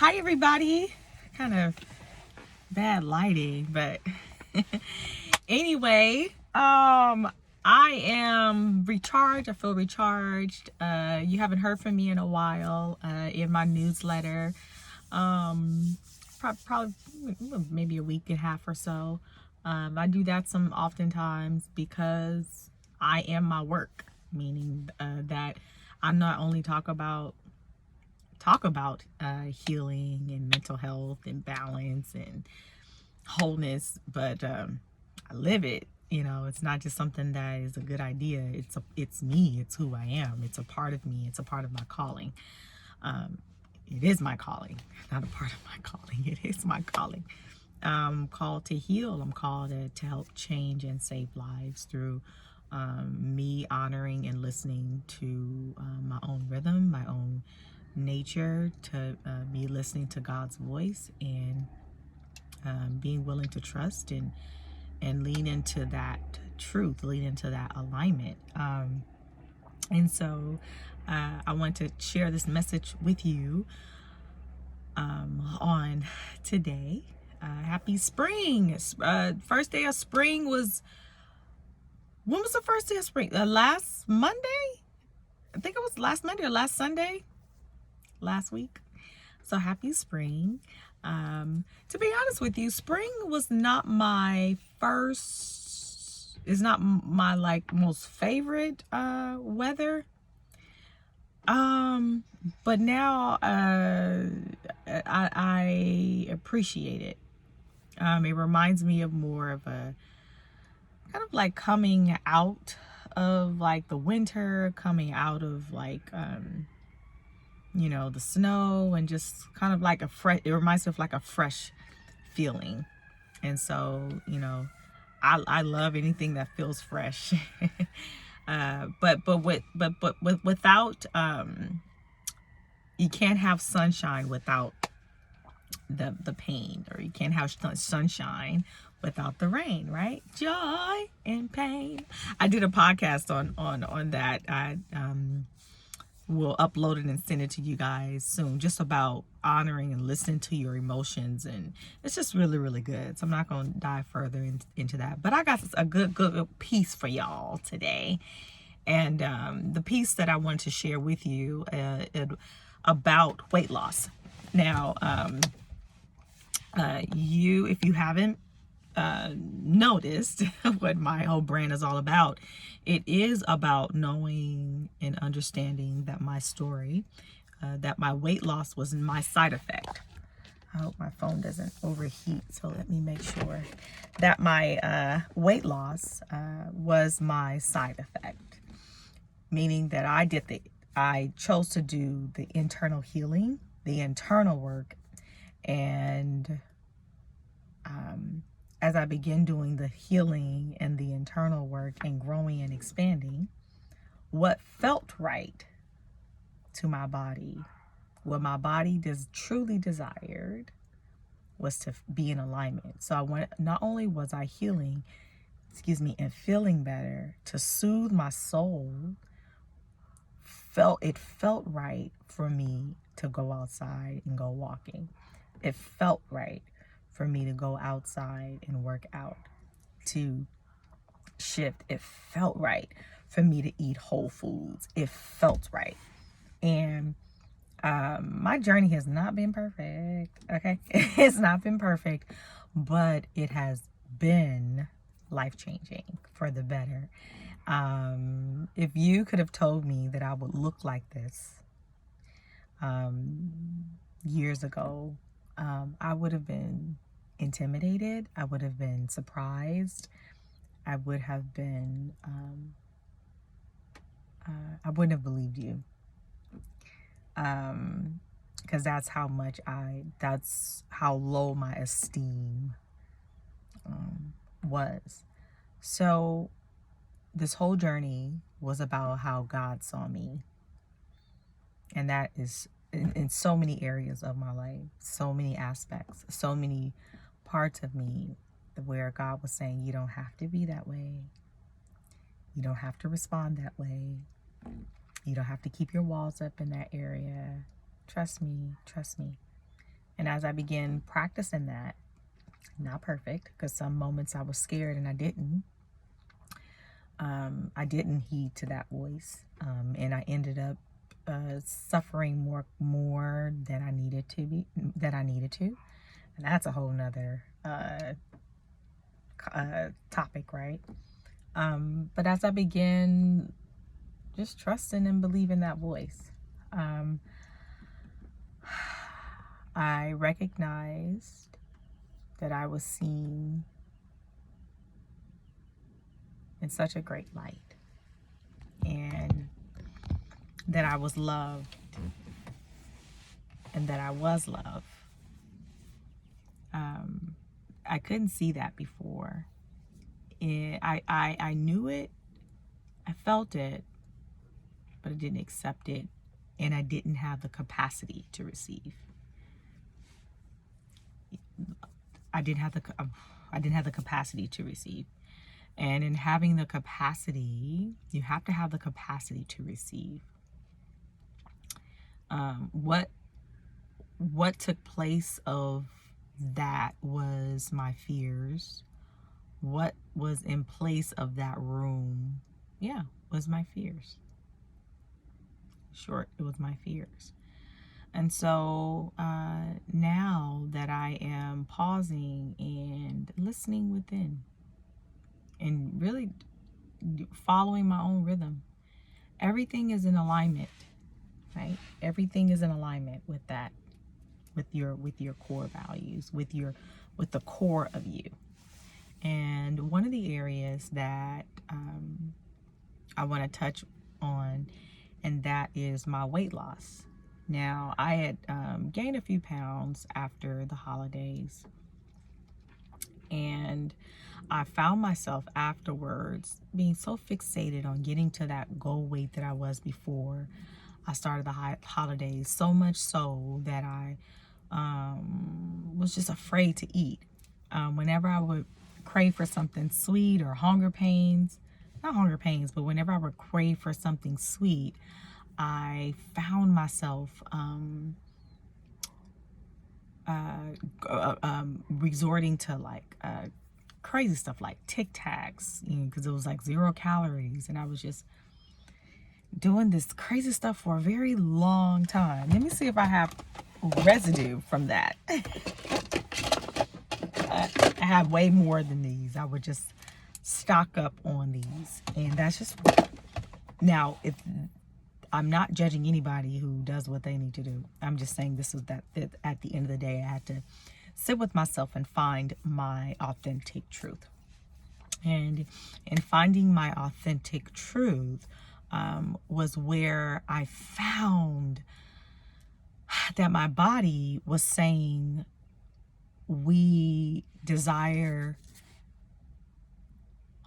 Hi everybody. Kind of bad lighting, but anyway, I am recharged. I feel recharged. You haven't heard from me in a while in my newsletter. Probably maybe a week and a half or so. I do that some oftentimes because I am my work, meaning that I not only talk about healing and mental health and balance and wholeness, but I live it. It's not just something that is a good idea. It's me. It's who I am. It's a part of me. It's a part of my calling. Um, it is my calling, not a part of my calling. It is my calling. I'm called to heal. I'm called to help change and save lives through me honoring and listening to my own rhythm, my own nature, to me listening to God's voice and being willing to trust and lean into that truth, lean into that alignment. And so I want to share this message with you on today. Happy spring. First day of spring was, when was the first day of spring? Last Monday? I think it was last Monday or last Sunday, last week. So happy spring. To be honest with you, spring was not my first, is not my like most favorite weather. But now I appreciate it. It reminds me of more of a kind of like coming out of like the winter, coming out of like the snow, and just kind of like it reminds me of like a fresh feeling. And so, I love anything that feels fresh. But without you can't have sunshine without the pain, or you can't have sunshine without the rain, right? Joy and pain. I did a podcast on that. I will upload it and send it to you guys soon, just about honoring and listening to your emotions, and it's just really, really good. So I'm not going to dive further into that, but I got a good piece for y'all today. And the piece that I want to share with you about weight loss. Now, if you haven't noticed what my whole brand is all about, it is about knowing and understanding that my story, that my weight loss was my side effect. I hope my phone doesn't overheat, so let me make sure that my weight loss was my side effect, meaning that I chose to do the internal healing, the internal work, and as I began doing the healing and the internal work and growing and expanding, what felt right to my body, what my body truly desired, was to be in alignment. So not only was I healing, and feeling better, to soothe my soul, it felt right for me to go outside and go walking. It felt right for me to go outside and work out, to shift. It felt right for me to eat whole foods. It felt right. And my journey has not been perfect. Okay. It's not been perfect, but it has been life-changing for the better. If you could have told me that I would look like this years ago, I would have been intimidated. I would have been surprised. I would have been, I wouldn't have believed you. Because that's how low my esteem was. So this whole journey was about how God saw me. And that is in so many areas of my life, so many aspects, so many parts of me, where God was saying, you don't have to be that way. You don't have to respond that way. You don't have to keep your walls up in that area. Trust me, trust me. And as I began practicing that, not perfect, because some moments I was scared and I didn't heed to that voice, and I ended up suffering more than I needed to, and that's a whole nother topic, right? But as I began just trusting and believing that voice, I recognized that I was seen in such a great light, and that I was loved, and that I was loved. I couldn't see that before. I knew it, I felt it, but I didn't accept it, and I didn't have the capacity to receive. I didn't have the capacity to receive. And in having the capacity, you have to have the capacity to receive. What took place of that was my fears. What was in place of that room, was my fears. Short, it was my fears. And so now that I am pausing and listening within and really following my own rhythm, everything is in alignment, right? Everything is in alignment with that, with your core values, with the core of you. And one of the areas that I want to touch on, and that is my weight loss. Now, I had gained a few pounds after the holidays, and I found myself afterwards being so fixated on getting to that goal weight that I was before I started the holidays, so much so that I was just afraid to eat. Whenever I would crave for something sweet or not hunger pains, but whenever I would crave for something sweet, I found myself resorting to like crazy stuff like Tic Tacs, because it was like 0 calories, and I was just doing this crazy stuff for a very long time. Let me see if I have residue from that. I have way more than these. I would just stock up on these, and that's just, now, if I'm not judging anybody who does what they need to do. I'm just saying this is that at the end of the day, I had to sit with myself and find my authentic truth. And in finding my authentic truth was where I found that my body was saying, we desire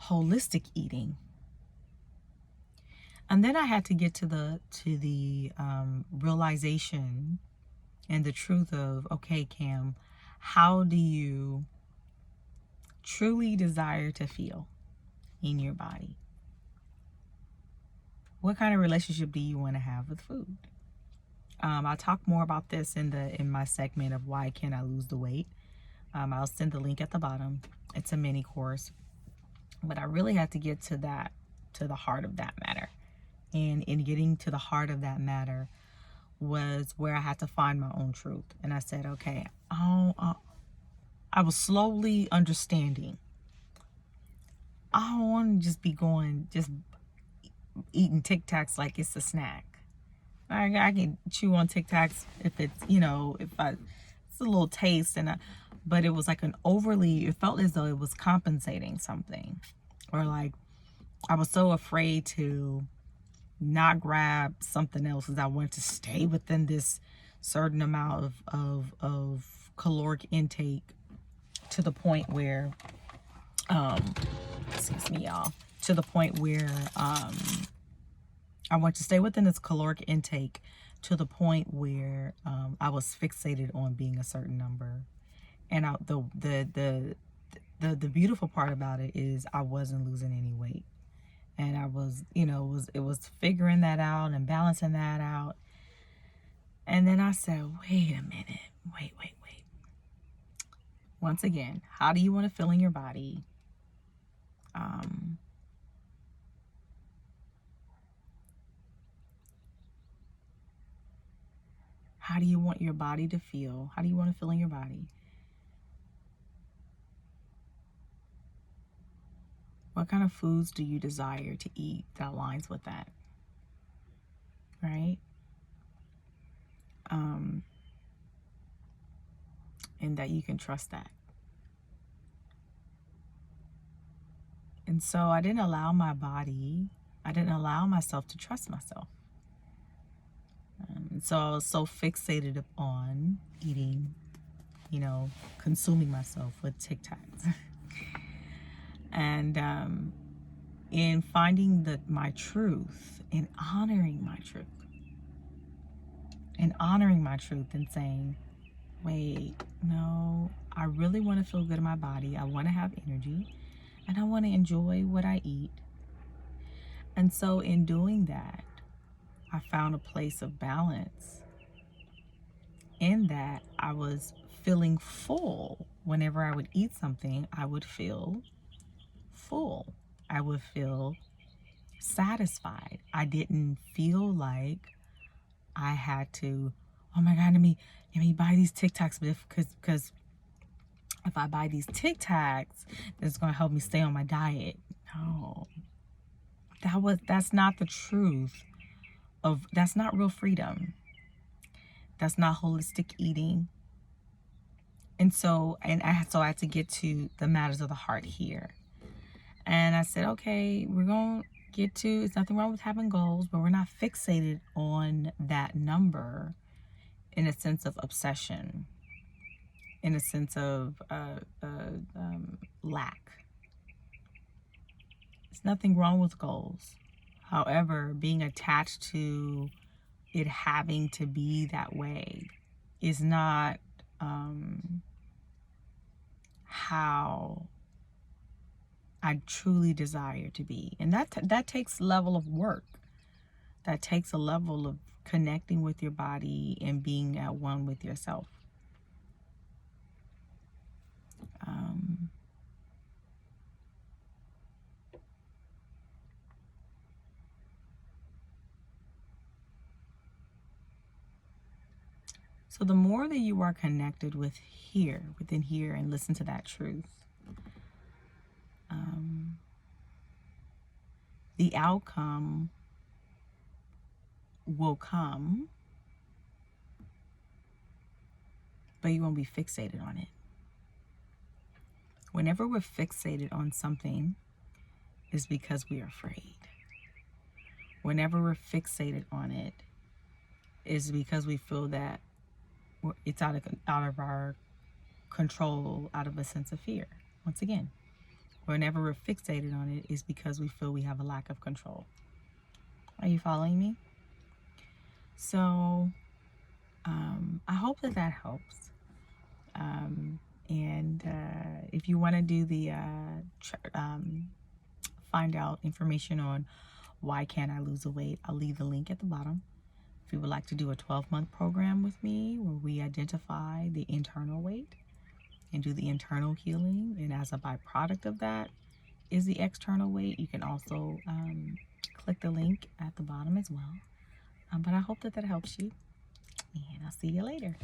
holistic eating. And then I had to get to the realization and the truth of, okay, Cam, how do you truly desire to feel in your body? What kind of relationship do you want to have with food? I'll talk more about this in my segment of why can I lose the weight. I'll send the link at the bottom. It's a mini course, but I really had to get to the heart of that matter. And in getting to the heart of that matter was where I had to find my own truth. And I said, okay, I was slowly understanding. I don't want to just be just eating Tic Tacs like it's a snack. I can chew on Tic Tacs if it's, it's a little taste, but it was like it felt as though it was compensating something. Or like I was so afraid to not grab something else because I wanted to stay within this certain amount of caloric intake, to the point where excuse me, y'all, to the point where I want to stay within this caloric intake to the point where I was fixated on being a certain number. And the beautiful part about it is I wasn't losing any weight. And I was, it was figuring that out and balancing that out. And then I said, wait a minute, wait. Once again, how do you want to feel in your body? How do you want your body to feel? How do you want to feel in your body? What kind of foods do you desire to eat that aligns with that? Right? And that you can trust that. And so I didn't allow myself to trust myself. So I was so fixated on eating, consuming myself with Tic Tacs. And in finding my truth, in honoring my truth, and saying, wait, no, I really want to feel good in my body. I want to have energy, and I want to enjoy what I eat. And so in doing that, I found a place of balance in that I was feeling full. Whenever I would eat something, I would feel full. I would feel satisfied. I didn't feel like I had to, oh my God, let me buy these Tic Tacs because if I buy these Tic Tacs, it's going to help me stay on my diet. No, that's not the truth that's not real freedom. That's not holistic eating. And so I had to get to the matters of the heart here. And I said, okay, we're going to get to, it's nothing wrong with having goals, but we're not fixated on that number in a sense of obsession, in a sense of lack. There's nothing wrong with goals. However, being attached to it having to be that way is not how I truly desire to be. And that takes a level of work. That takes a level of connecting with your body and being at one with yourself. So the more that you are connected within here, and listen to that truth, the outcome will come, but you won't be fixated on it. Whenever we're fixated on something, it's because we are afraid. Whenever we're fixated on it, is because we feel that it's out of our control, out of a sense of fear. Once again, whenever we're fixated on it, is because we feel we have a lack of control. Are you following me? So I hope that helps. And if you want to do the find out information on why can't I lose the weight, I'll leave the link at the bottom. If you would like to do a 12-month program with me where we identify the internal weight and do the internal healing, and as a byproduct of that is the external weight, you can also click the link at the bottom as well. But I hope that helps you, and I'll see you later.